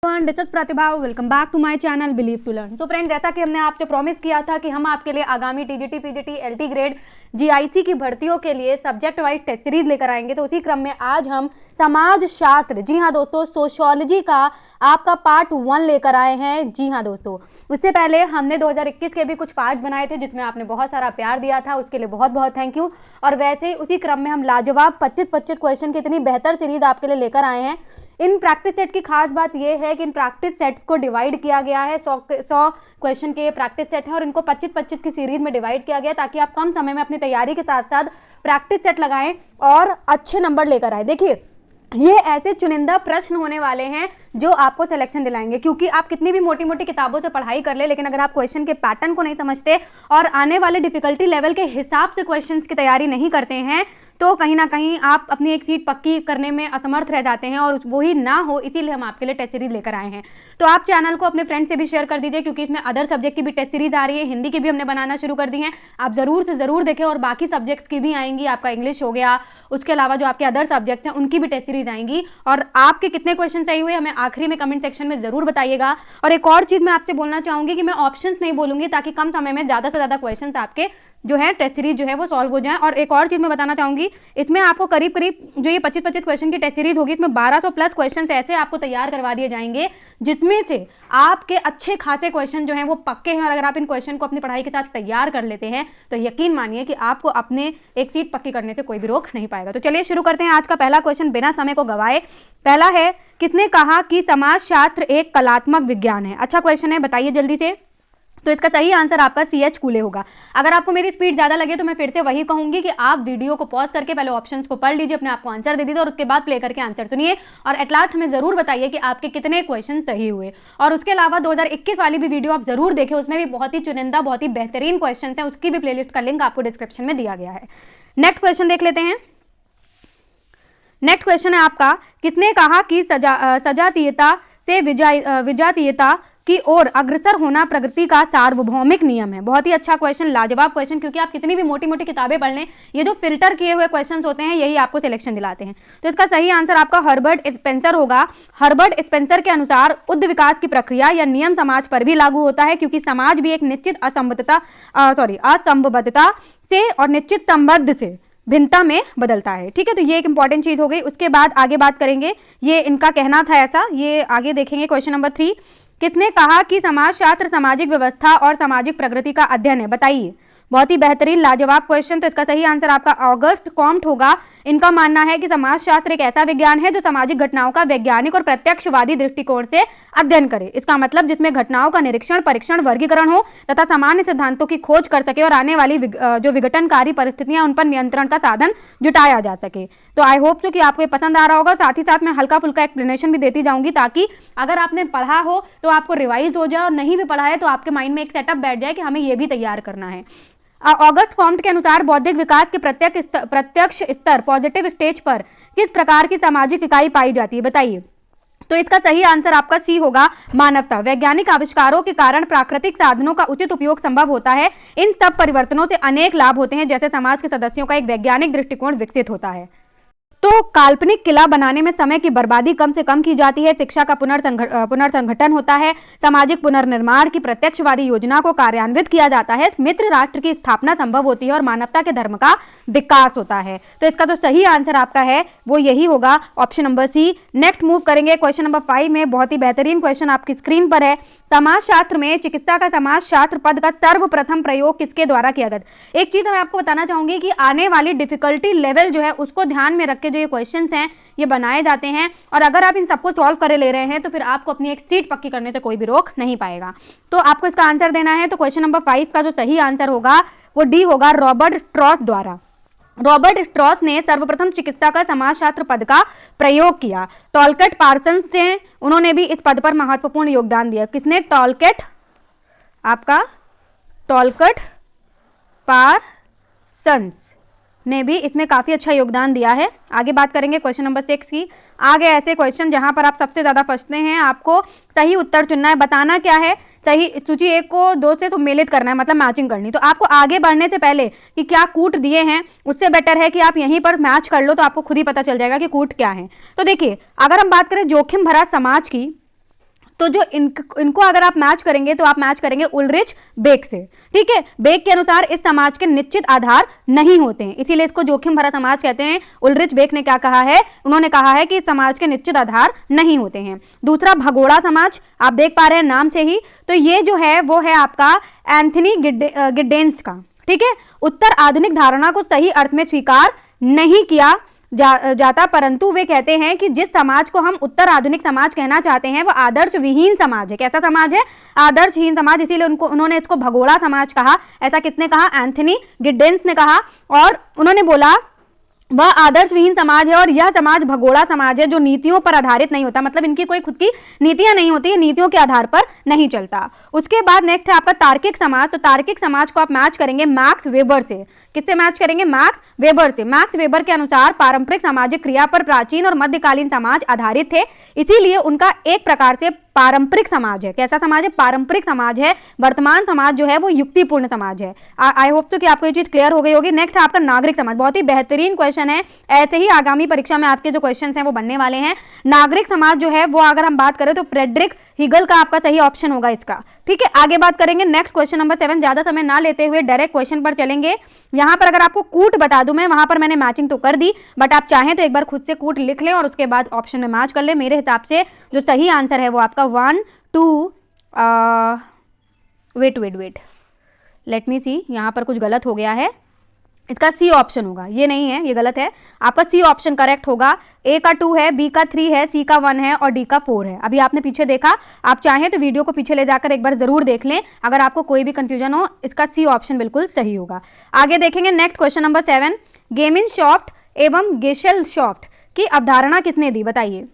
This is Pratibha, welcome back to my channel believe to learn. तो friend, जैसा कि हमने आपसे प्रॉमिस किया था कि हम आपके लिए आगामी TGT, PGT, LT grade, GIC की भर्तियों के लिए सब्जेक्ट वाइज टेस्ट सीरीज लेकर आएंगे, तो उसी क्रम में आज हम समाज शास्त्र, जी हाँ दोस्तों, सोशियोलॉजी का आपका पार्ट 1 लेकर आए हैं। जी हाँ दोस्तों, उससे पहले हमने 2021 के भी कुछ पार्ट बनाए थे जिसमें आपने बहुत सारा प्यार दिया था, उसके लिए बहुत बहुत थैंक यू। और वैसे ही उसी क्रम में हम लाजवाब 25-25 क्वेश्चन की इतनी बेहतर सीरीज आपके लिए लेकर आए हैं। इन प्रैक्टिस सेट की खास बात यह है कि इन प्रैक्टिस सेट्स को डिवाइड किया गया है। 100 क्वेश्चन के ये प्रैक्टिस सेट है और इनको 25-25 की सीरीज में डिवाइड किया गया ताकि आप कम समय में अपनी तैयारी के साथ साथ प्रैक्टिस सेट लगाएं और अच्छे नंबर लेकर आए। देखिए, ये ऐसे चुनिंदा प्रश्न होने वाले हैं जो आपको सिलेक्शन दिलाएंगे, क्योंकि आप कितनी भी मोटी मोटी किताबों से पढ़ाई कर ले, लेकिन अगर आप क्वेश्चन के पैटर्न को नहीं समझते और आने वाले डिफिकल्टी लेवल के हिसाब से क्वेश्चंस की तैयारी नहीं करते हैं तो कहीं ना कहीं आप अपनी एक सीट पक्की करने में असमर्थ रह जाते हैं और वही ना हो, इसीलिए हम आपके लिए टेस्ट सीरीज लेकर आए हैं। तो आप चैनल को अपने फ्रेंड से भी शेयर कर दीजिए, क्योंकि इसमें अदर सब्जेक्ट की भी टेस्ट सीरीज आ रही है, हिंदी की भी हमने बनाना शुरू कर दी है। आप जरूर से जरूर देखें और बाकी सब्जेक्ट्स की भी आएंगी, आपका इंग्लिश हो गया, उसके अलावा जो आपके अदर सब्जेक्ट्स हैं उनकी भी टेस्ट सीरीज आएंगी। और आपके कितने क्वेश्चन सही हुए हमें आखिरी में कमेंट सेक्शन में जरूर बताइएगा। और एक और चीज मैं आपसे बोलना चाहूंगी कि मैं ऑप्शंस नहीं बोलूंगी ताकि कम समय में ज्यादा से ज्यादा क्वेश्चन आपके जो है टेस्ट सीरीज जो है वो सॉल्व हो जाए। और एक और चीज मैं बताना चाहूंगी, इसमें आपको करीब करीब जो ये 25-25 क्वेश्चन की टेस्ट सीरीज होगी, इसमें 1200 प्लस क्वेश्चन ऐसे आपको तैयार करवा दिए जाएंगे जिसमें से आपके अच्छे खासे क्वेश्चन जो हैं वो पक्के हैं। और अगर आप इन क्वेश्चन को अपनी पढ़ाई के साथ तैयार कर लेते हैं तो यकीन मानिए कि आपको अपने एक सीट पक्की करने से कोई भी रोक नहीं पाएगा। तो चलिए शुरू करते हैं आज का पहला क्वेश्चन बिना समय को गवाए। पहला है, किसने कहा कि समाजशास्त्र एक कलात्मक विज्ञान है? अच्छा क्वेश्चन है, बताइए जल्दी से। तो इसका सही आंसर आपका CH कूले होगा। अगर आपको मेरी स्पीड ज्यादा लगे तो मैं फिर से वही कहूंगी कि आप वीडियो को पॉज करके पहले ऑप्शंस को पढ़ लीजिए, अपने आप को आंसर दे दीजिए और उसके बाद प्ले करके आंसर सुनिए और एट लास्ट हमें जरूर बताइए कि आपके कितने क्वेश्चन सही हुए। और उसके अलावा 2021 वाली भी वीडियो आप जरूर देखें, उसमें भी बहुत ही चुनिंदा, बहुत ही बेहतरीन क्वेश्चन है, उसकी भी प्लेलिस्ट का लिंक आपको डिस्क्रिप्शन में दिया गया है। नेक्स्ट क्वेश्चन देख लेते हैं। नेक्स्ट क्वेश्चन है आपका, किसने कहा कि सजातीयता से विजातीयता की ओर अग्रसर होना प्रगति का सार्वभौमिक नियम है? बहुत ही अच्छा क्वेश्चन, लाजवाब क्वेश्चन, क्योंकि आप कितनी भी मोटी मोटी किताबें पढ़ लें, ये जो फिल्टर किए हुए क्वेश्चंस होते हैं यही आपको सिलेक्शन दिलाते हैं। तो इसका सही आंसर आपका हर्बर्ट स्पेंसर होगा। हर्बर्ट स्पेंसर के अनुसार उच्च विकास की प्रक्रिया या नियम समाज पर भी लागू होता है, क्योंकि समाज भी एक निश्चित असंबद्धता से और निश्चित संबद्ध से भिन्नता में बदलता है। ठीक है, तो ये एक इंपॉर्टेंट चीज हो गई। उसके बाद आगे बात करेंगे, ये इनका कहना था ऐसा, ये आगे देखेंगे। क्वेश्चन नंबर 3, किसने कहा कि समाजशास्त्र सामाजिक व्यवस्था और सामाजिक प्रगति का अध्ययन है? बताइए। बहुत ही बेहतरीन, लाजवाब क्वेश्चन। तो इसका सही आंसर आपका ऑगस्ट कॉम्ट होगा। इनका मानना है कि समाजशास्त्र एक ऐसा विज्ञान है जो सामाजिक घटनाओं का वैज्ञानिक और प्रत्यक्षवादी दृष्टिकोण से अध्ययन करे। इसका मतलब जिसमें घटनाओं का निरीक्षण, परीक्षण, वर्गीकरण हो तथा सामान्य सिद्धांतों की खोज कर सके और आने वाली जो विघटनकारी परिस्थितियां उन पर नियंत्रण का साधन जुटाया जा सके। तो आई होप सो कि आपको ये पसंद आ रहा होगा। साथ ही साथ मैं हल्का फुल्का एक्सप्लेनेशन भी देती जाऊंगी ताकि अगर आपने पढ़ा हो तो आपको रिवाइज हो जाए और नहीं भी पढ़ा है तो आपके माइंड में एक सेटअप बैठ जाए कि हमें ये भी तैयार करना है। ऑगस्ट कॉम्ट के अनुसार बौद्धिक विकास के प्रत्यक्ष स्तर, पॉजिटिव स्टेज पर किस प्रकार की सामाजिक इकाई पाई जाती है? बताइए। तो इसका सही आंसर आपका सी होगा, मानवता। वैज्ञानिक आविष्कारों के कारण प्राकृतिक साधनों का उचित उपयोग संभव होता है। इन सब परिवर्तनों से अनेक लाभ होते हैं, जैसे समाज के सदस्यों का एक वैज्ञानिक दृष्टिकोण विकसित होता है। तो काल्पनिक किला बनाने में समय की बर्बादी कम से कम की जाती है। शिक्षा का पुनर्संगठन होता है। सामाजिक पुनर्निर्माण की प्रत्यक्षवादी योजना को कार्यान्वित किया जाता है। मित्र राष्ट्र की स्थापना संभव होती है और मानवता के धर्म का विकास होता है। तो इसका जो सही आंसर आपका है वो यही होगा, option number C. Next move करेंगे क्वेश्चन नंबर 5 में। बहुत ही बेहतरीन क्वेश्चन आपकी स्क्रीन पर है। समाजशास्त्र में चिकित्सा का समाजशास्त्र पद का सर्वप्रथम प्रयोग किसके द्वारा किया गया? एक चीज मैं आपको बताना चाहूंगी कि आने वाली डिफिकल्टी लेवल जो है उसको ध्यान में रख के जो ये क्वेश्चंस हैं ये बनाए जाते हैं, और अगर आप इन सबको सॉल्व करे ले रहे हैं तो फिर आपको अपनी एक सीट पक्की करने से कोई भी रोक नहीं पाएगा। तो आपको इसका आंसर देना है। तो क्वेश्चन नंबर 5 का जो सही आंसर होगा वो डी होगा, रॉबर्ट स्ट्रॉस द्वारा। रॉबर्ट स्ट्रॉस ने सर्वप्रथम चिकित्सा का समाजशास्त्र पद का प्रयोग किया। टॉलकेट पार्सन्स ने, उन्होंने भी इस पद पर महत्वपूर्ण योगदान दिया। किसने? टॉलकेट, आपका टॉलकेट पार्सन्स ने भी इसमें काफी अच्छा योगदान दिया है। आगे बात करेंगे क्वेश्चन नंबर 6 की। आगे ऐसे क्वेश्चन जहां पर आप सबसे ज्यादा फंसते हैं, आपको सही उत्तर चुनना है। बताना क्या है, सही सूची 1 को 2 से सम्मिलित करना है, मतलब मैचिंग करनी। तो आपको आगे बढ़ने से पहले कि क्या कूट दिए हैं, उससे बेटर है कि आप यहीं पर मैच कर लो, तो आपको खुद ही पता चल जाएगा कि कूट क्या है। तो देखिए, अगर हम बात करें जोखिम भरा समाज की, तो जो इनको अगर आप मैच करेंगे तो आप मैच करेंगे उलरिच बेक से। ठीक है, बेक के अनुसार इस समाज के निश्चित आधार नहीं होते हैं, इसीलिए इसको जोखिम भरा समाज कहते हैं। उलरिच बेक ने क्या कहा है, उन्होंने कहा है कि समाज के निश्चित आधार नहीं होते हैं। दूसरा भगोड़ा समाज, आप देख पा रहे हैं नाम से ही, तो ये जो है वो है आपका एंथनी गिड्डेंस का। ठीक है, उत्तर आधुनिक धारणा को सही अर्थ में स्वीकार नहीं किया जाता, परंतु वे कहते हैं कि जिस समाज को हम उत्तर आधुनिक समाज कहना चाहते हैं वो आदर्श विहीन समाज है। कैसा समाज है, आदर्शहीन समाज, इसीलिए उन्होंने इसको भगोड़ा समाज कहा। ऐसा किसने कहा, एंथनी गिड्डेंस ने कहा, और उन्होंने बोला वह आदर्श विहीन समाज है और यह समाज भगोड़ा समाज है जो नीतियों पर आधारित नहीं होता, मतलब इनकी कोई खुद की नीतियां नहीं होती है, नीतियों के आधार पर नहीं चलता। उसके बाद नेक्स्ट है आपका तार्किक समाज। तो तार्किक समाज को आप मैच करेंगे मैक्स वेबर से। किससे मैच करेंगे, मैक्स वेबर से। मैक्स वेबर के अनुसार पारंपरिक सामाजिक क्रिया पर प्राचीन और मध्यकालीन समाज आधारित थे, इसीलिए उनका एक प्रकार से पारंपरिक समाज है। कैसा समाज है, पारंपरिक समाज है। वर्तमान समाज जो है वो युक्तिपूर्ण समाज है। आई होप सो कि आपको ये चीज क्लियर हो गई होगी। नेक्स्ट आपका नागरिक समाज, बहुत ही बेहतरीन क्वेश्चन है, ऐसे ही आगामी परीक्षा में आपके जो क्वेश्चन हैं वो बनने वाले हैं। नागरिक समाज जो है वो अगर हम बात करें तो फ्रेडरिक हिगल का आपका सही ऑप्शन होगा इसका। ठीक है, आगे बात करेंगे नेक्स्ट क्वेश्चन नंबर 7। ज्यादा समय ना लेते हुए डायरेक्ट क्वेश्चन पर चलेंगे। यहाँ पर अगर आपको कूट बता दूं मैं, वहां पर मैंने मैचिंग तो कर दी, बट आप चाहें तो एक बार खुद से कूट लिख लें और उसके बाद ऑप्शन में मैच कर लें। मेरे हिसाब से जो सही आंसर है वो आपका 1 2 वेट लेट मी सी, यहाँ पर कुछ गलत हो गया है, इसका सी ऑप्शन होगा, ये नहीं है, ये गलत है। आपका सी ऑप्शन करेक्ट होगा। ए का 2 है, बी का 3 है, सी का 1 है और डी का 4 है। अभी आपने पीछे देखा, आप चाहें तो वीडियो को पीछे ले जाकर एक बार जरूर देख लें, अगर आपको कोई भी कंफ्यूजन हो, इसका सी ऑप्शन बिल्कुल सही होगा। आगे देखेंगे नेक्स्ट क्वेश्चन नंबर 7। गेमिन सॉफ्ट एवं गेशल सॉफ्ट की अवधारणा किसने दी, बताइए।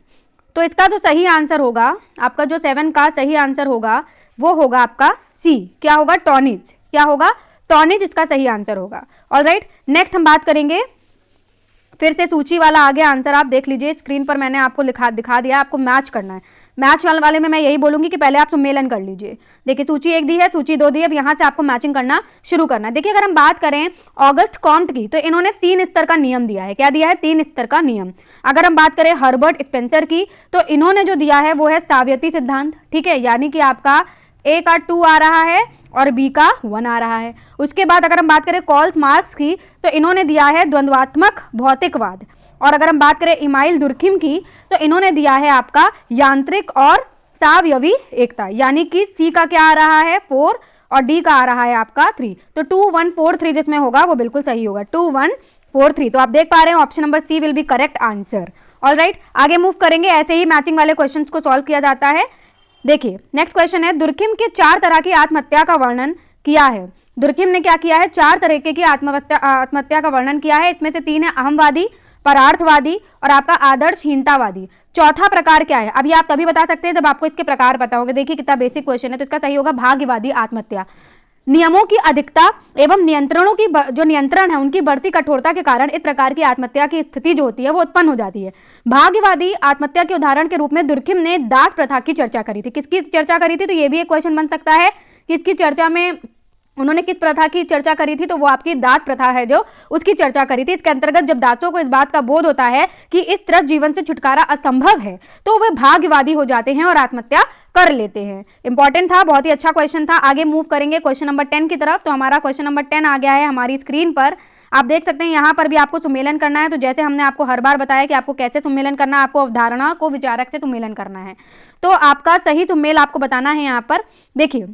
तो इसका जो सही आंसर होगा, आपका जो 7 का सही आंसर होगा वो होगा आपका सी। क्या होगा, टॉनिज। क्या होगा, टॉनिज इसका सही आंसर होगा। ऑलराइट, नेक्स्ट हम बात करेंगे, फिर से सूची वाला आ गया आंसर, आप देख लीजिए स्क्रीन पर, मैंने आपको दिखा दिया, आपको मैच करना है। मैच वाले में मैं यही बोलूंगी कि पहले आप सम्मेलन कर लीजिए। देखिए सूची 1 दी है, सूची 2 दी है, अब यहाँ से आपको मैचिंग करना शुरू करना है। देखिए अगर हम बात करें ऑगस्ट कॉम्ट की, तो इन्होंने 3 स्तर का नियम दिया है। क्या दिया है, 3 स्तर का नियम। अगर हम बात करें हर्बर्ट स्पेंसर की, तो इन्होंने जो दिया है वो है साव्यती सिद्धांत। ठीक है, यानी कि आपका ए का 2 आ रहा है और बी का 1 आ रहा है। उसके बाद अगर हम बात करें कार्ल मार्क्स की, तो इन्होंने दिया है द्वंद्वात्मक भौतिकवाद। और अगर हम बात करें इमाइल दुर्खिम की, तो इन्होंने दिया है आपका यांत्रिक और सावयवी एकता, यानी कि सी का क्या आ रहा है 4 और डी का आ रहा है आपका 3। तो 2 1 4 3 जिसमें होगा वो बिल्कुल सही होगा, 2 1 4 3। तो आप देख पा रहे हैं option number C will be correct answer. Alright, आगे मूव करेंगे, ऐसे ही मैचिंग वाले क्वेश्चंस को सॉल्व किया जाता है। देखिए नेक्स्ट क्वेश्चन है, दुर्खिम के 4 तरह की आत्महत्या का वर्णन किया है। दुर्खिम ने क्या किया है, 4 तरीके की आत्महत्या का वर्णन किया है। इसमें से 3 है अहमवादी, परार्थवादी और आपका आदर्शहीनतावादी। चौथा प्रकार क्या है, अभी आप तभी बता सकते हैं जब आपको इसके प्रकार पता होगा। देखिए कितना बेसिक क्वेश्चन है, तो इसका सही होगा भाग्यवादी आत्महत्या। नियमों की अधिकता एवं नियंत्रणों की जो नियंत्रण है उनकी बढ़ती कठोरता के कारण इस प्रकार की आत्महत्या की स्थिति जो होती है वो उत्पन्न हो जाती है। भाग्यवादी आत्महत्या के उदाहरण के रूप में दुर्खिम ने दास प्रथा की चर्चा करी थी। किसकी चर्चा करी थी, तो ये भी एक क्वेश्चन बन सकता है कि इसकी चर्चा में उन्होंने किस प्रथा की चर्चा करी थी, तो वो आपकी दास प्रथा है जो उसकी चर्चा करी थी। इसके अंतर्गत जब दासों को इस बात का बोध होता है कि इस त्रस्त जीवन से छुटकारा असंभव है, तो वे भाग्यवादी हो जाते हैं और आत्महत्या कर लेते हैं। इंपॉर्टेंट था, बहुत ही अच्छा क्वेश्चन था। आगे मूव करेंगे क्वेश्चन नंबर 10 की तरफ। तो हमारा क्वेश्चन नंबर 10 आ गया है हमारी स्क्रीन पर, आप देख सकते हैं। यहाँ पर भी आपको सम्मेलन करना है, तो जैसे हमने आपको हर बार बताया कि आपको कैसे सम्मेलन करना है, आपको अवधारणा को विचारक से सम्मेलन करना है। तो आपका सही सम्मेल आपको बताना है। यहाँ पर देखिए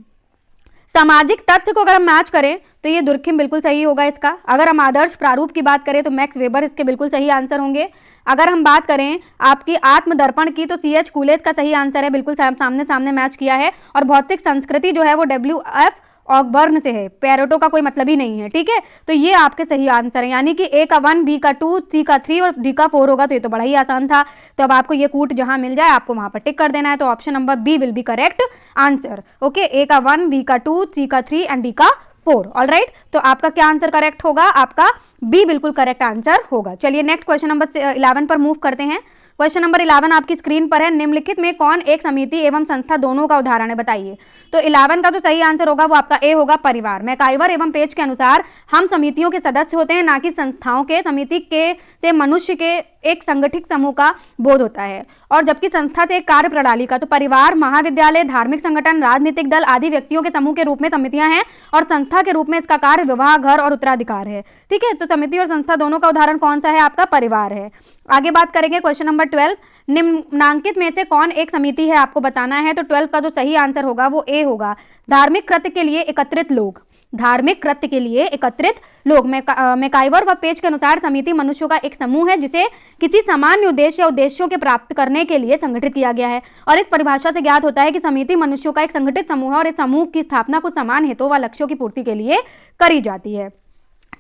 सामाजिक तथ्य को अगर हम मैच करें तो ये दुर्खिम बिल्कुल सही होगा इसका। अगर हम आदर्श प्रारूप की बात करें तो मैक्स वेबर इसके बिल्कुल सही आंसर होंगे। अगर हम बात करें आपकी आत्मदर्पण की, तो CH कूलेज का सही आंसर है, बिल्कुल सामने सामने मैच किया है। और भौतिक संस्कृति जो है वो WF ऑकबर्न से है, पैरेटो का कोई मतलब ही नहीं है। ठीक है, तो ये आपके सही आंसर है, यानी कि ए का 1, बी का 2, सी का 3 और डी का 4 होगा। तो ये तो बड़ा ही आसान था। तो अब आपको ये कूट जहां मिल जाए आपको वहां पर टिक कर देना है। तो option number B will be correct answer. Okay, A का 1, बी का 2, सी का 3 एंड डी का 4। ऑलराइट, तो आपका क्या आंसर करेक्ट होगा, आपका बी बिल्कुल करेक्ट आंसर होगा। चलिए नेक्स्ट क्वेश्चन नंबर 11 पर मूव करते हैं। क्वेश्चन नंबर 11 आपकी स्क्रीन पर है, निम्नलिखित में कौन एक समिति एवं संस्था दोनों का उदाहरण है, बताइए। तो 11 का जो सही आंसर होगा वो आपका ए होगा, परिवार। मैकाइवर एवं पेज के अनुसार हम समितियों के सदस्य होते हैं, ना कि संस्थाओं के। समिति के से मनुष्य के एक संगठित समूह का बोध होता है, और जबकि संस्था से एक कार्य प्रणाली का। तो परिवार, महाविद्यालय, धार्मिक संगठन, राजनीतिक दल आदि व्यक्तियों के समूह के रूप में समितियां हैं, और संस्था के रूप में इसका कार्य विवाह, घर और उत्तराधिकार है। ठीक है, तो समिति और संस्था दोनों का उदाहरण कौन सा है, आपका परिवार है। आगे बात करेंगे क्वेश्चन नंबर 12, निम्नांकित में से कौन एक समिति है, आपको बताना है। तो 12 का जो सही आंसर होगा वो ए होगा, धार्मिक कृत्य के लिए एकत्रित लोग। धार्मिक कृत्य के लिए एकत्रित लोग। मैकाइवर व पेज के अनुसार समिति मनुष्यों का एक समूह है जिसे किसी सामान्य उद्देश्य या उद्देश्यों के प्राप्त करने के लिए संगठित किया गया है, और इस परिभाषा से ज्ञात होता है कि समिति मनुष्यों का एक संगठित समूह है, और इस समूह की स्थापना कुछ समान हेतुओं व लक्ष्यों की पूर्ति के लिए करी जाती है।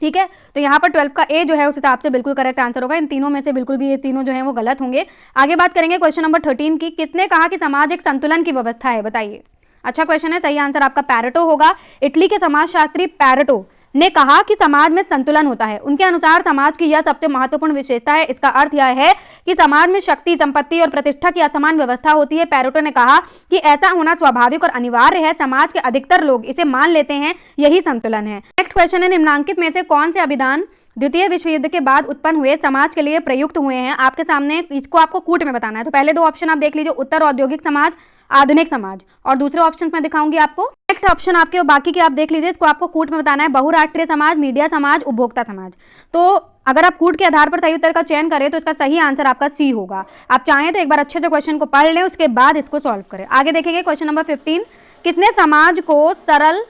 ठीक है, तो यहाँ पर 12 का ए जो है उस हिसाब से बिल्कुल करेक्ट आंसर होगा। इन तीनों में से बिल्कुल भी ये तीनों जो हैं वो गलत होंगे। आगे बात करेंगे क्वेश्चन नंबर 13 की, किसने कहा कि समाज एक संतुलन की व्यवस्था है, बताइए। अच्छा क्वेश्चन है, सही आंसर आपका पैरेटो होगा। इटली के समाजशास्त्री पैरेटो ने कहा कि समाज में संतुलन होता है। उनके अनुसार समाज की यह सबसे महत्वपूर्ण विशेषता है। इसका अर्थ यह है कि समाज में शक्ति, संपत्ति और प्रतिष्ठा की असमान व्यवस्था होती है। पैरेटो ने कहा कि ऐसा होना स्वाभाविक और अनिवार्य है। समाज के अधिकतर लोग इसे मान लेते हैं, यही संतुलन है। नेक्स्ट क्वेश्चन है, निम्नांकित में से कौन से अभिधान द्वितीय विश्व युद्ध के बाद उत्पन्न हुए समाज के लिए प्रयुक्त हुए हैं, आपके सामने इसको आपको कूट में बताना है। तो पहले दो ऑप्शन आप देख लीजिए, उत्तर औद्योगिक समाज, आधुनिक समाज, और दूसरे ऑप्शन में दिखाऊंगी आपको। नेक्स्ट ऑप्शन आपके बाकी के आप देख लीजिए, इसको आपको कूट में बताना है, बहुराष्ट्रीय समाज, मीडिया समाज, उपभोक्ता समाज। तो अगर आप कूट के आधार पर सही उत्तर का चयन करें तो इसका सही आंसर आपका सी होगा। आप चाहें तो एक बार अच्छे से क्वेश्चन को पढ़ लें, उसके बाद इसको सॉल्व करें। आगे देखेंगे क्वेश्चन नंबर 15, किसने समाज को सरल,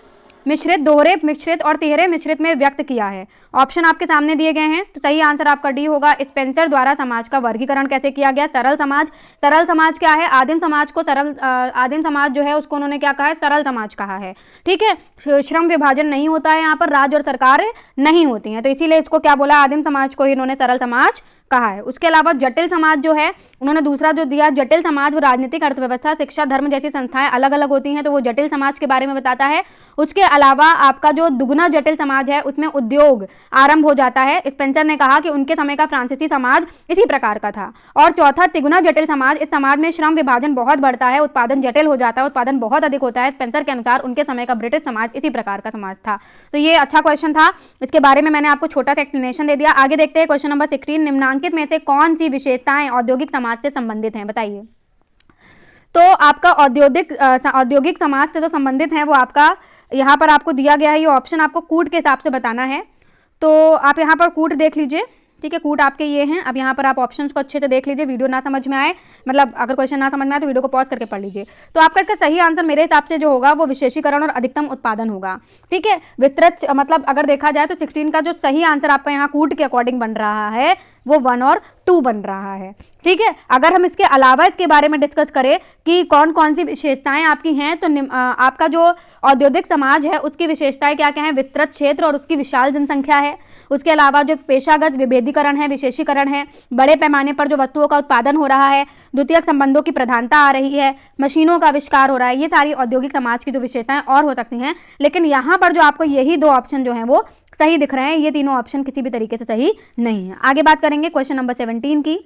मिश्रित, दोहरे मिश्रित और तिहरे मिश्रित में व्यक्त किया है। ऑप्शन आपके सामने दिए गए हैं, तो सही आंसर आपका डी होगा। स्पेंसर द्वारा समाज का वर्गीकरण कैसे किया गया, सरल समाज। सरल समाज क्या है, आदिम समाज को आदिम समाज जो है उसको उन्होंने क्या कहा है, सरल समाज कहा है। ठीक है, श्रम विभाजन नहीं होता है यहाँ पर, राज्य और सरकार नहीं होती हैं, तो इसीलिए इसको क्या बोला, आदिम समाज को ही इन्होंने सरल समाज कहा है। उसके अलावा जटिल समाज जो है उन्होंने दूसरा जो दिया, जटिल समाज वो राजनीतिक, अर्थव्यवस्था, शिक्षा, धर्म जैसी संस्थाएं अलग अलग होती हैं, तो वो जटिल समाज के बारे में बताता है। उसके अलावा आपका जो दुगुना जटिल समाज है उसमें उद्योग आरंभ हो जाता है। स्पेंसर ने कहा कि उनके समय का फ्रांसीसी समाज इसी प्रकार का था। और चौथा तिगुना जटिल समाज, इस समाज में श्रम विभाजन बहुत बढ़ता है, उत्पादन जटिल हो जाता है, उत्पादन बहुत अधिक होता है। स्पेंसर के अनुसार उनके समय का ब्रिटिश समाज इसी प्रकार का समाज था। तो ये अच्छा क्वेश्चन था, इसके बारे में मैंने आपको छोटा सा एक्सप्लेनेशन दे दिया। आगे देखते हैं क्वेश्चन नंबर 16, निम्नांकित में से कौन सी विशेषताएं औद्योगिक समाज से संबंधित हैं, बताइए। तो आपका औद्योगिक समाज से जो संबंधित है वो आपका यहाँ पर आपको दिया गया है, ये ऑप्शन आपको कूट के हिसाब से बताना है। तो आप यहाँ पर कूट देख लीजिए, ठीक है, कूट आपके ये हैं। अब यहाँ पर आप ऑप्शंस को अच्छे से देख लीजिए, वीडियो ना समझ में आए, मतलब अगर क्वेश्चन ना समझ में आए तो वीडियो को पॉज करके पढ़ लीजिए। तो आपका इसका सही आंसर मेरे हिसाब से जो होगा वो विशेषीकरण और अधिकतम उत्पादन होगा। ठीक है, विस्तृत मतलब अगर देखा जाए तो 16 का जो सही आंसर आपका यहाँ कूट के अकॉर्डिंग बन रहा है वो 1 और 2 बन रहा है। ठीक है, अगर हम इसके अलावा इसके बारे में डिस्कस करें कि कौन कौन सी विशेषताएं आपकी हैं, तो आपका जो औद्योगिक समाज है उसकी विशेषताएं क्या क्या हैं, विस्तृत क्षेत्र और उसकी विशाल जनसंख्या है। उसके अलावा जो पेशागत विभेदीकरण है, विशेषीकरण है, बड़े पैमाने पर जो वस्तुओं का उत्पादन हो रहा है, द्वितीयक संबंधों की प्रधानता आ रही है, मशीनों का आविष्कार हो रहा है, ये सारी औद्योगिक समाज की जो विशेषताएं और हो सकती हैं। लेकिन यहाँ पर जो आपको यही 2 ऑप्शन जो हैं वो सही दिख रहे हैं, ये तीनों ऑप्शन किसी भी तरीके से सही नहीं है। आगे बात करेंगे क्वेश्चन नंबर 17 की।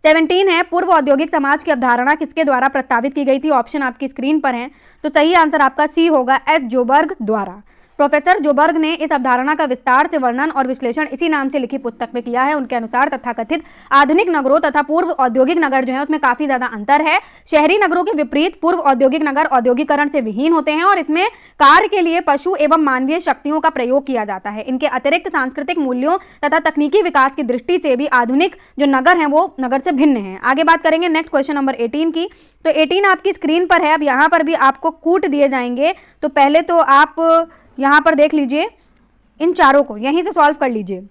17 है, पूर्व औद्योगिक समाज की अवधारणा किसके द्वारा प्रस्तावित की गई थी। ऑप्शन आपकी स्क्रीन पर है, तो सही आंसर आपका सी होगा, एस जोबर्ग द्वारा। प्रोफेसर जोबर्ग ने इस अवधारणा का विस्तार से वर्णन और विश्लेषण इसी नाम से लिखी पुस्तक में किया है। उनके अनुसार तथाकथित आधुनिक नगरों तथा पूर्व औद्योगिक नगर जो है उसमें काफी ज्यादा अंतर है। शहरी नगरों के विपरीत पूर्व औद्योगिक नगर औद्योगिकरण से विहीन होते हैं और इसमें कार्य के लिए पशु एवं मानवीय शक्तियों का प्रयोग किया जाता है। इनके अतिरिक्त सांस्कृतिक मूल्यों तथा तकनीकी विकास की दृष्टि से भी आधुनिक जो नगर है वो नगर से भिन्न है। आगे बात करेंगे नेक्स्ट क्वेश्चन नंबर 18 की। तो 18 आपकी स्क्रीन पर है। अब यहाँ पर भी आपको कूट दिए जाएंगे, तो पहले तो आप यहाँ पर देख लीजिए, इन चारों को यहीं से सॉल्व कर लीजिए।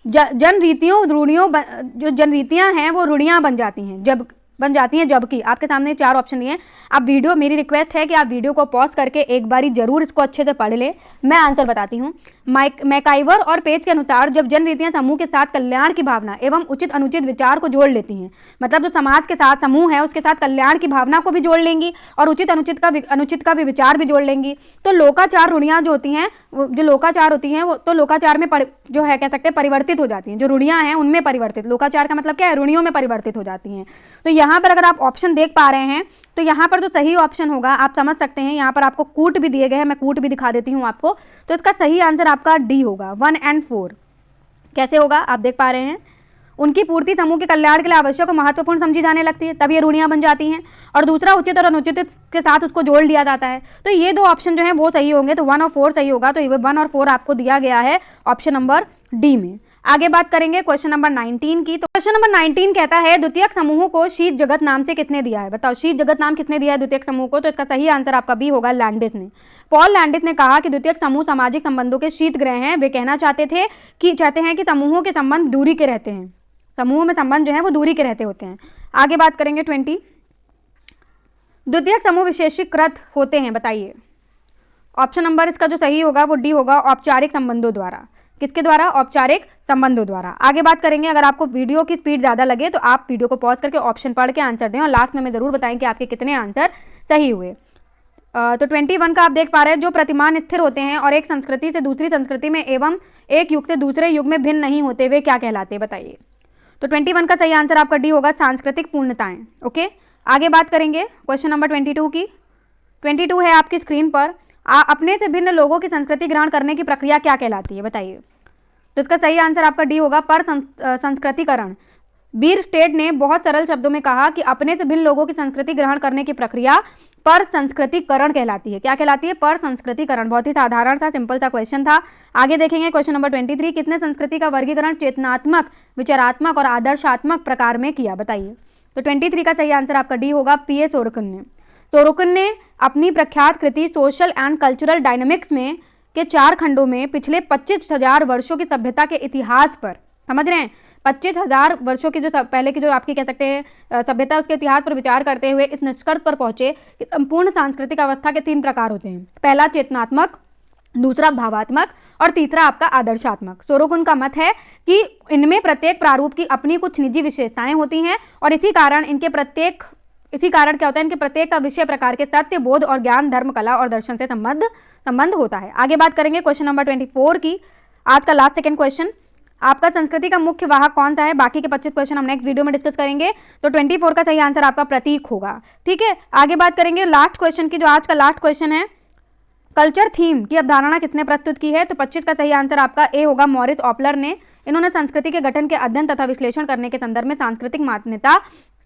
जो जनरीतियाँ हैं वो रूढ़ियाँ बन जाती हैं जबकि आपके सामने 4 ऑप्शन दिए हैं। आप वीडियो, मेरी रिक्वेस्ट है कि आप वीडियो को पॉज करके एक बारी जरूर इसको अच्छे से पढ़ लें। मैं आंसर बताती हूँ। मैकाइवर और पेज के अनुसार जब जनरीतियां समूह के साथ कल्याण की भावना एवं उचित अनुचित विचार को जोड़ लेती हैं, मतलब जो समाज के साथ समूह है उसके साथ कल्याण की भावना को भी जोड़ लेंगी और उचित अनुचित का भी विचार भी जोड़ लेंगी, तो लोकाचार रूढ़ियां जो होती हैं, जो लोकाचार होती हैं वो तो लोकाचार में जो है कह सकते हैं परिवर्तित हो जाती हैं, जो रूढ़ियां हैं उनमें परिवर्तित, लोकाचार का मतलब क्या है, रूढ़ियों में परिवर्तित हो जाती हैं। तो यहाँ पर अगर आप ऑप्शन देख पा रहे हैं तो यहाँ पर जो सही ऑप्शन होगा आप समझ सकते हैं, यहाँ पर आपको कूट भी दिए गए हैं, मैं कूट भी दिखा देती हूँ आपको। तो इसका सही आंसर आपका डी होगा, 1 और 4। कैसे होगा आप देख पा रहे हैं, उनकी पूर्ति समूह के कल्याण के लिए आवश्यक और महत्वपूर्ण समझी जाने लगती है, तब ये रूढ़ियां बन जाती हैं। और दूसरा उचित और अनुचित के साथ उसको जोड़ लिया जाता है। तो ये दो ऑप्शन जो है वो सही होंगे, तो 1 और 4 सही होगा। तो 1 और 4 आपको दिया गया है ऑप्शन नंबर डी में। आगे बात करेंगे क्वेश्चन नंबर 19 की। तो क्वेश्चन नंबर 19 कहता है द्वितीयक समूह को शीत जगत नाम से किसने दिया है, बताओ शीत जगत नाम किसने दिया है द्वितीयक समूह को। तो इसका सही आंसर आपका बी होगा, लैंडिस ने। पॉल लैंडिस ने कहा कि द्वितीयक समूह सामाजिक संबंधों के शीत ग्रह हैं। वे कहना चाहते हैं कि समूहों के संबंध दूरी के रहते हैं, समूह में संबंध जो है वो दूरी के रहते होते हैं। आगे बात करेंगे 20, द्वितीयक समूह विशेषीकृत होते हैं, बताइए। ऑप्शन नंबर इसका जो सही होगा वो डी होगा, औपचारिक संबंधों द्वारा। किसके द्वारा, औपचारिक संबंधों द्वारा। आगे बात करेंगे, अगर आपको वीडियो की स्पीड ज़्यादा लगे तो आप वीडियो को पॉज करके ऑप्शन पढ़ के आंसर दें और लास्ट में हमें ज़रूर बताएं कि आपके कितने आंसर सही हुए। तो 21 का आप देख पा रहे हैं, जो प्रतिमान स्थिर होते हैं और एक संस्कृति से दूसरी संस्कृति में एवं एक युग से दूसरे युग में भिन्न नहीं होते, वे क्या कहलाते हैं, बताइए। तो 21 का सही आंसर आपका डी होगा, सांस्कृतिक पूर्णताएं। ओके, आगे बात करेंगे क्वेश्चन नंबर 22 की। 22 है आपकी स्क्रीन पर, अपने से भिन्न लोगों की संस्कृति ग्रहण करने की प्रक्रिया क्या कहलाती है, बताइए। तो इसका सही आंसर आपका डी होगा, पर संस्कृतिकरण। बीर स्टेट ने बहुत सरल शब्दों में कहा कि अपने से भिन्न लोगों की संस्कृति ग्रहण करने की प्रक्रिया पर संस्कृतिकरण कहलाती है। क्या कहलाती है, पर संस्कृतिकरण। बहुत ही साधारण सा सिंपल सा क्वेश्चन था। आगे देखेंगे क्वेश्चन नंबर 23, किसने संस्कृति का वर्गीकरण चेतनात्मक, विचारात्मक और आदर्शात्मक प्रकार में किया, बताइए। तो 23 का सही आंसर आपका डी होगा, P.A. सोरोकिन ने। सोरोकिन ने अपनी प्रख्यात कृति सोशल एंड कल्चरल डायनेमिक्स में के 4 खंडों में पिछले 25,000 वर्षों की सभ्यता के इतिहास पर, समझ रहे हैं, 25,000 वर्षों की जो पहले की जो आपकी कह सकते हैं सभ्यता, उसके इतिहास पर विचार करते हुए इस निष्कर्ष पर पहुंचे कि संपूर्ण सांस्कृतिक अवस्था के 3 प्रकार होते हैं। पहला चेतनात्मक, दूसरा भावात्मक और तीसरा आपका आदर्शात्मक। सोरोकिन का मत है कि इनमें प्रत्येक प्रारूप की अपनी कुछ निजी विशेषताएं होती हैं और इसी कारण क्या होता है, इनके प्रत्येक का विषय प्रकार के सत्य, बोध और ज्ञान, धर्म, कला और दर्शन से संबंध होता है। आगे बात करेंगे क्वेश्चन नंबर 24 की, आज का लास्ट सेकंड क्वेश्चन। आपका संस्कृति का मुख्य वाहक कौन सा है, बाकी के 25 क्वेश्चन हम नेक्स्ट वीडियो में डिस्कस करेंगे। तो 24 का सही आंसर आपका प्रतीक होगा, ठीक है। आगे बात करेंगे लास्ट क्वेश्चन की, जो आज का लास्ट क्वेश्चन है, कल्चर थीम की अवधारणा किसने प्रस्तुत की है। तो 25 का सही आंसर आपका ए होगा, मॉरिस ऑपलर ने। इन्होंने संस्कृति के गठन के अध्ययन तथा विश्लेषण करने के संदर्भ में सांस्कृतिक मान्यता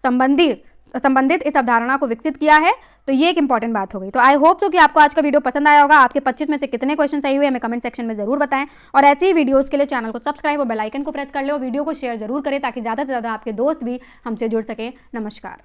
संबंधित इस अवधारणा को विकसित किया है। तो ये एक इंपॉर्टेंट बात हो गई। तो आई होप तो कि आपको आज का वीडियो पसंद आया होगा। आपके 25 में से कितने क्वेश्चन सही हुए हमें कमेंट सेक्शन में जरूर बताएं और ऐसे ही वीडियोस के लिए चैनल को सब्सक्राइब और बेल आइकन को प्रेस कर ले और वीडियो को शेयर जरूर करें ताकि ज़्यादा से ज़्यादा आपके दोस्त भी हमसे जुड़ सकें। नमस्कार।